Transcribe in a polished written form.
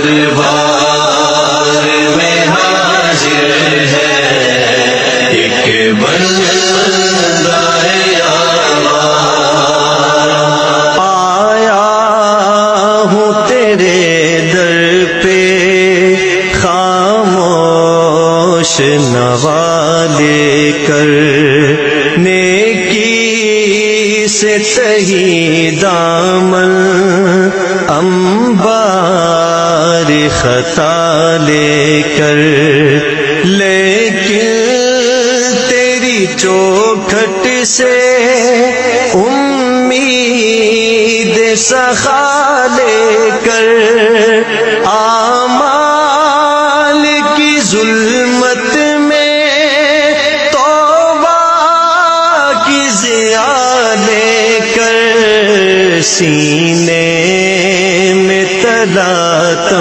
دربار میں حاضر ہے ایک بندہ آیا ہوں تیرے در پہ خاموش نوا لے کر، نیکی سے تہی دامن انبار خطا لے کر، لیکن تیری چوکھٹ سے امید سخا لے کر